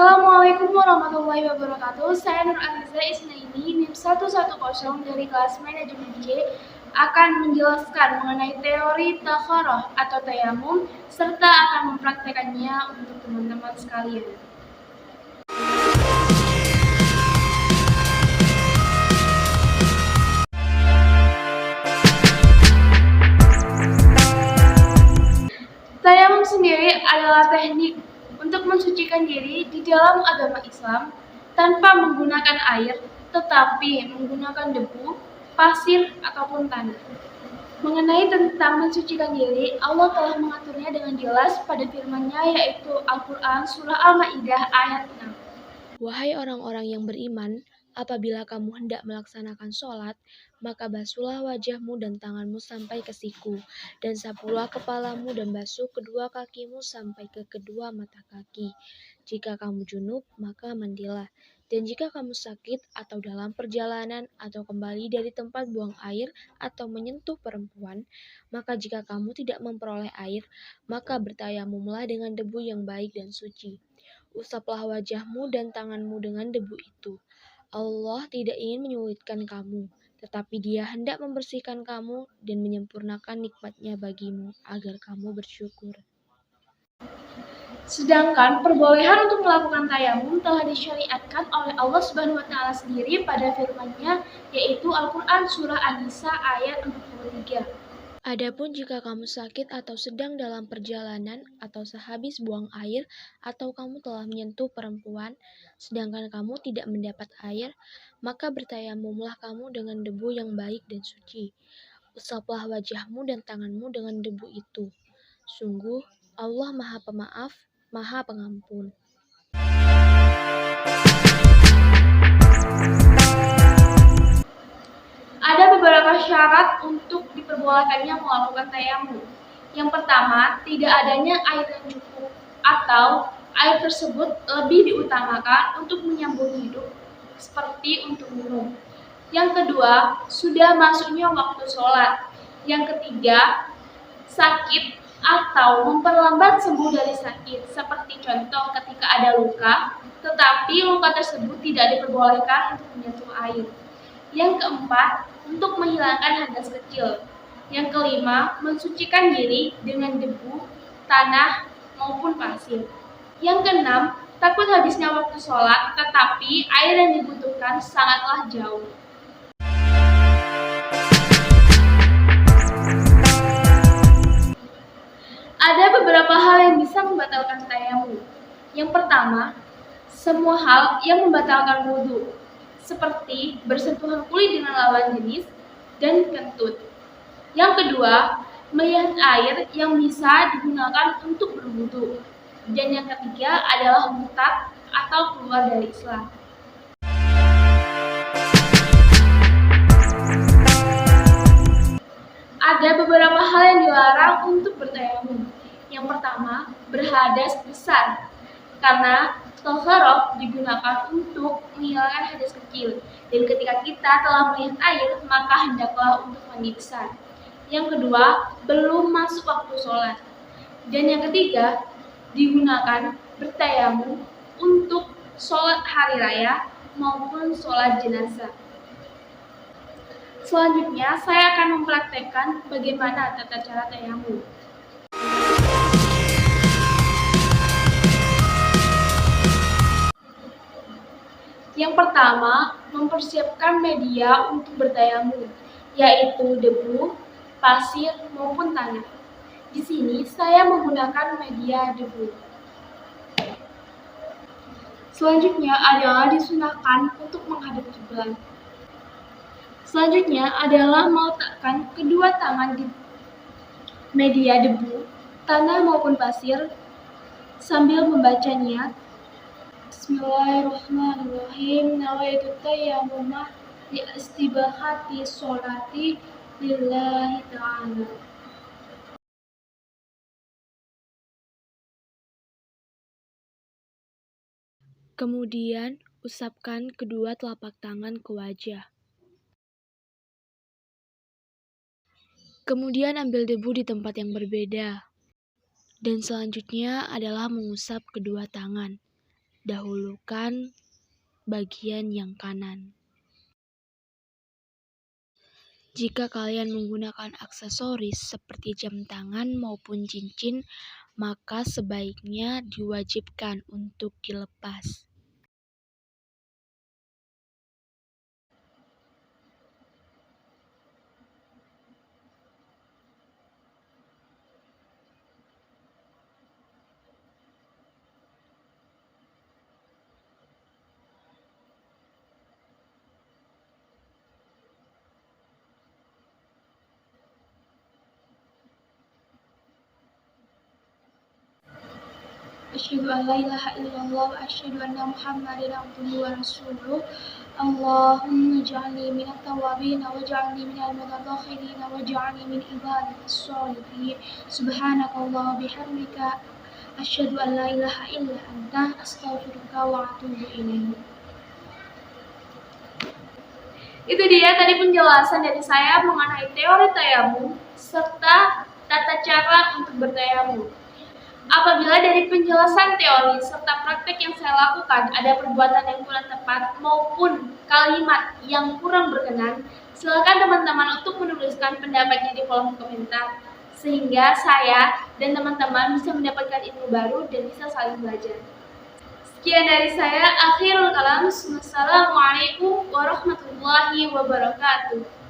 Assalamualaikum warahmatullahi wabarakatuh. Saya Nur Aliza Isnaini, NIM 110 dari kelas manajemen C, akan menjelaskan mengenai teori takharah atau tayamum serta akan mempraktekannya untuk teman-teman sekalian. Tayamum sendiri adalah teknik untuk mensucikan diri di dalam agama Islam tanpa menggunakan air, tetapi menggunakan debu, pasir, ataupun tanah. Mengenai tentang mensucikan diri, Allah telah mengaturnya dengan jelas pada firman-Nya, yaitu Al-Quran Surah Al-Ma'idah ayat 6. Wahai orang-orang yang beriman, apabila kamu hendak melaksanakan sholat, maka basuhlah wajahmu dan tanganmu sampai ke siku, dan sapulah kepalamu dan basuh kedua kakimu sampai ke kedua mata kaki. Jika kamu junub, maka mandilah. Dan jika kamu sakit atau dalam perjalanan atau kembali dari tempat buang air atau menyentuh perempuan, maka jika kamu tidak memperoleh air, maka bertayamumlah dengan debu yang baik dan suci. Usaplah wajahmu dan tanganmu dengan debu itu. Allah tidak ingin menyulitkan kamu, tetapi Dia hendak membersihkan kamu dan menyempurnakan nikmat-Nya bagimu agar kamu bersyukur. Sedangkan perbolehan untuk melakukan tayamum telah disyariatkan oleh Allah Subhanahu wa taala sendiri pada firman-Nya, yaitu Al-Qur'an Surah An-Nisa ayat 43. Adapun jika kamu sakit atau sedang dalam perjalanan atau sehabis buang air atau kamu telah menyentuh perempuan sedangkan kamu tidak mendapat air, maka bertayamumlah kamu dengan debu yang baik dan suci. Usaplah wajahmu dan tanganmu dengan debu itu. Sungguh Allah Maha Pemaaf, Maha Pengampun. Ada beberapa syarat untuk diperbolehkannya melakukan tayamum. Yang pertama, tidak adanya air yang cukup atau air tersebut lebih diutamakan untuk menyambung hidup seperti untuk minum. Yang kedua, sudah masuknya waktu sholat. Yang ketiga, sakit atau memperlambat sembuh dari sakit, seperti contoh ketika ada luka, tetapi luka tersebut tidak diperbolehkan untuk menyentuh air. Yang keempat, untuk menghilangkan hadas kecil. Yang kelima, mensucikan diri dengan debu, tanah, maupun pasir. Yang keenam, takut habisnya waktu sholat, tetapi air yang dibutuhkan sangatlah jauh. Ada beberapa hal yang bisa membatalkan tayamum. Yang pertama, semua hal yang membatalkan wudhu, seperti bersentuhan kulit dengan lawan jenis dan kentut. Yang kedua, melihat air yang bisa digunakan untuk berwudhu. Dan yang ketiga adalah murtad atau keluar dari Islam. Ada beberapa hal yang dilarang untuk bertayamum. Yang pertama, berhadas besar, karena takharah digunakan untuk menghilangkan hadas kecil, dan ketika kita telah melihat air, maka hendaklah untuk mandi besar. Yang kedua, belum masuk waktu sholat. Dan yang ketiga, digunakan bertayamum untuk sholat hari raya maupun sholat jenazah. Selanjutnya, saya akan mempraktekkan bagaimana tata cara tayamum. Yang pertama, mempersiapkan media untuk bertayamum, yaitu debu, pasir, maupun tanah. Di sini saya menggunakan media debu. Selanjutnya adalah disunahkan untuk menghadap kiblat. Selanjutnya adalah meletakkan kedua tangan di media debu, tanah maupun pasir sambil membaca niat. Bismillahirrahmanirrahim. Nawaitu tayammuma li istibahati sholati lillahi ta'ala. Kemudian, usapkan kedua telapak tangan ke wajah. Kemudian ambil debu di tempat yang berbeda. Dan selanjutnya adalah mengusap kedua tangan. dahulukan bagian yang kanan. Jika kalian menggunakan aksesoris seperti jam tangan maupun cincin, maka sebaiknya diwajibkan untuk dilepas. Asyhadu an la ilaha illallah wa asyhadu anna Muhammadan abduhu wa rasuluh. Allahumma ij'alni minat tawwabin waj'alni minal mutatahhirin waj'alni min ibadikas sholihin. Subhanakallahumma bihamdika asyhadu an la ilaha illa anta astaghfiruka wa atubu ilaik. Itu dia tadi penjelasan dari saya mengenai teori tayamum serta tata cara untuk bertayamum. Apabila dari penjelasan teori serta praktek yang saya lakukan ada perbuatan yang kurang tepat maupun kalimat yang kurang berkenan, silakan teman-teman untuk menuliskan pendapatnya di kolom komentar sehingga saya dan teman-teman bisa mendapatkan ilmu baru dan bisa saling belajar. Sekian dari saya, akhirul kalam. Wassalamualaikum warahmatullahi wabarakatuh.